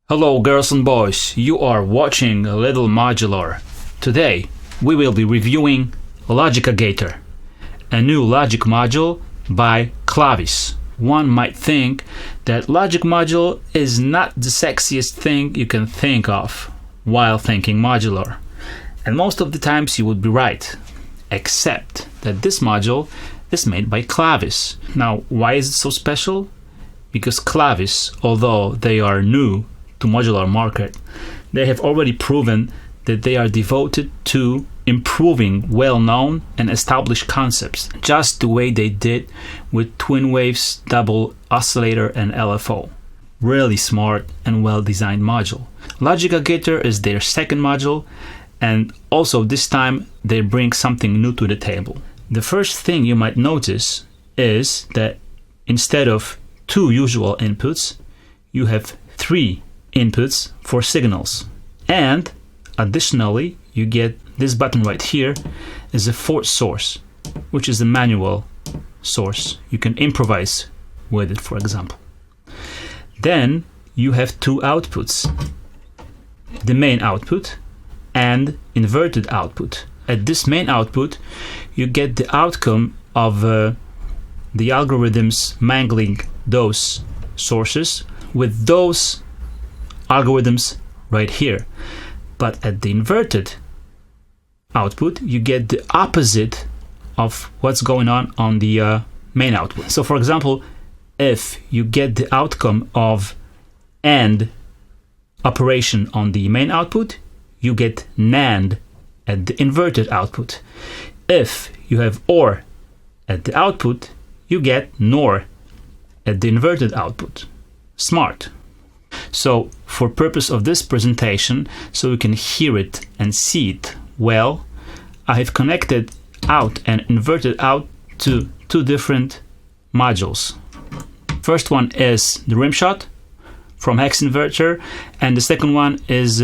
Hello girls and boys, you are watching a little modular. Today we will be reviewing LOGICA GATER, a new logic module by KLAVIS. One might think that logic module is not the sexiest thing you can think of while thinking modular. And most of the times you would be right, except that this module is made by KLAVIS. Now, why is it so special? Because KLAVIS, although they are new to modular market, they have already proven that they are devoted to improving well-known and established concepts, just the way they did with twin waves, double oscillator and LFO. Really smart and well-designed module. LOGICA GATER is their second module, and also this time they bring something new to the table. The first thing you might notice is that instead of two usual inputs, you have three inputs for signals, and additionally you get this button right here is a fourth source, which is a manual source. You can improvise with it, for example. Then you have two outputs, the main output and inverted output. At this main output you get the outcome of the algorithms mangling those sources with those algorithms right here. But at the inverted output you get the opposite of what's going on the main output. So for example, if you get the outcome of AND operation on the main output, you get NAND at the inverted output. If you have OR at the output, you get NOR at the inverted output. Smart. So for purpose of this presentation, so we can hear it and see it well, I have connected out and inverted out to two different modules. First one is the rimshot from hex inverter, and the second one is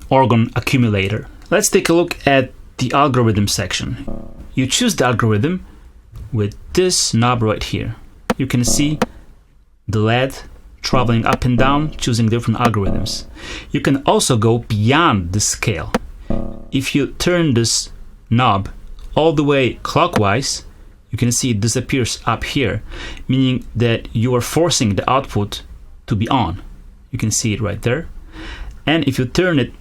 organ accumulator. Let's take a look at the algorithm section. You choose the algorithm with this knob right here. You can see the LED traveling up and down, choosing different algorithms. You can also go beyond the scale. If you turn this knob all the way clockwise, you can see it disappears up here, meaning that you are forcing the output to be on. You can see it right there. And if you turn it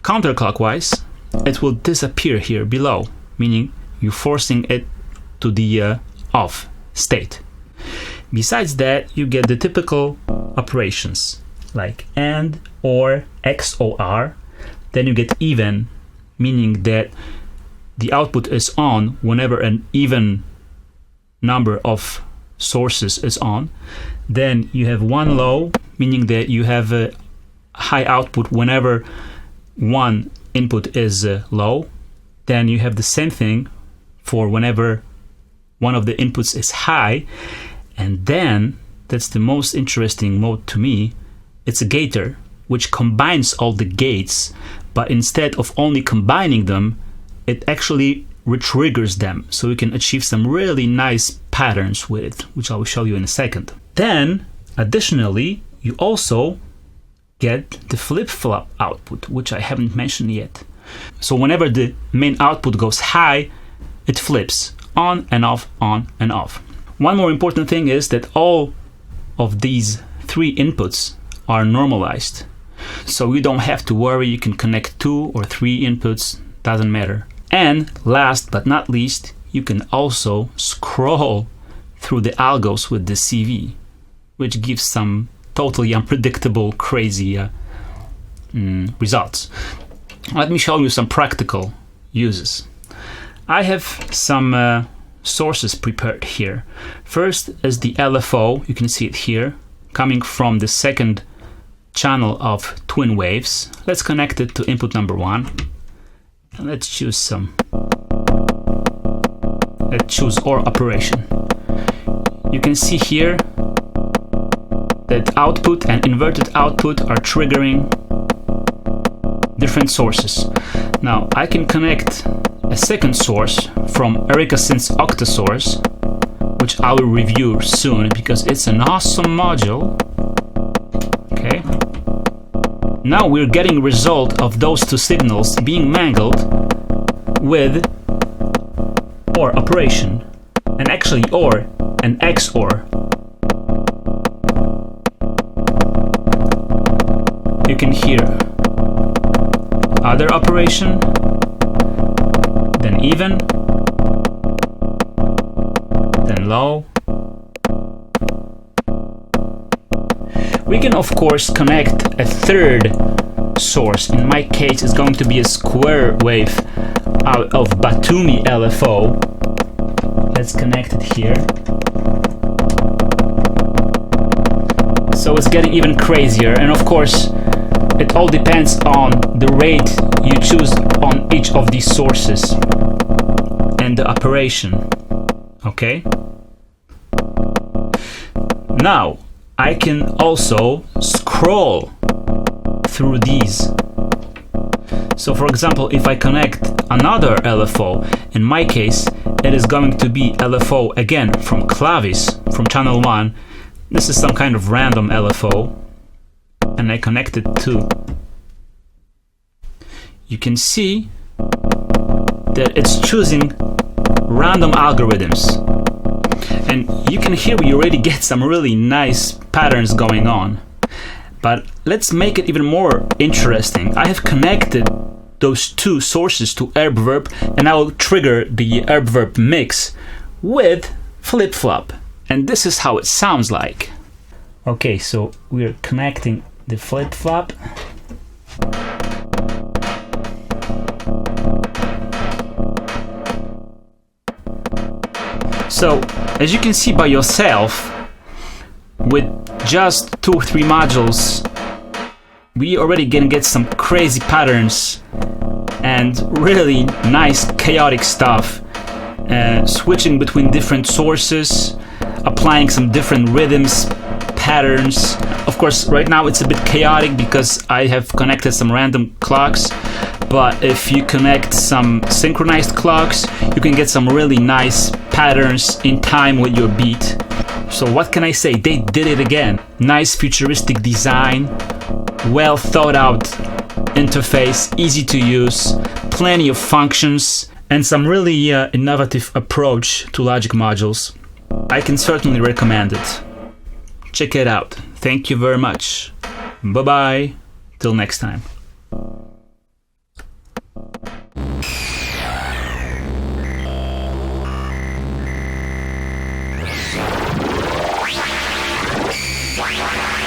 counterclockwise, it will disappear here below, meaning you're forcing it to the off state. Besides that, you get the typical operations like AND, OR, XOR. Then you get even, meaning that the output is on whenever an even number of sources is on. Then you have one low, meaning that you have a high output whenever one input is low. Then you have the same thing for whenever one of the inputs is high. And then, that's the most interesting mode to me, it's a gator, which combines all the gates, but instead of only combining them, it actually retriggers them, so you can achieve some really nice patterns with it, which I will show you in a second. Then, additionally, you also get the flip-flop output, which I haven't mentioned yet. So whenever the main output goes high, it flips on and off, on and off. One more important thing is that all of these three inputs are normalized. So you don't have to worry, you can connect two or three inputs, doesn't matter. And last but not least, you can also scroll through the algos with the CV, which gives some totally unpredictable, crazy results. Let me show you some practical uses. I have some sources prepared here. First is the LFO, you can see it here, coming from the second channel of twin waves. Let's connect it to input number one. And let's choose OR operation. You can see here that output and inverted output are triggering different sources. Now I can connect a second source from ErikaSynth's Octa source, which I will review soon because it's an awesome module. Okay, Now we're getting result of those two signals being mangled with OR operation, and actually OR and XOR. You can hear other operation, then even, then low. We can of course connect a third source. In my case it's going to be a square wave out of Batumi LFO. Let's connect it here. So it's getting even crazier, and of course it all depends on the rate you choose on each of these sources and the operation. Okay? Now I can also scroll through these. So for example, if I connect another LFO, in my case it is going to be LFO again from Clavis, from channel 1. This is some kind of random LFO, and I connect it to. You can see that it's choosing random algorithms, and you can hear we already get some really nice patterns going on. But let's make it even more interesting. I have connected those two sources to herb-verb, and I will trigger the herb-verb mix with flip-flop, and this is how it sounds like. Okay, so we're connecting the flip-flop. So as you can see by yourself, with just 2 or 3 modules we already can get some crazy patterns and really nice chaotic stuff, switching between different sources, applying some different rhythms, patterns. Of course right now it's a bit chaotic because I have connected some random clocks, but if you connect some synchronized clocks you can get some really nice patterns in time with your beat. So what can I say? They did it again. Nice futuristic design, well thought out interface, easy to use, plenty of functions, and some really innovative approach to logic modules. I can certainly recommend it. Check it out. Thank you very much. Bye bye. Till next time. Wow.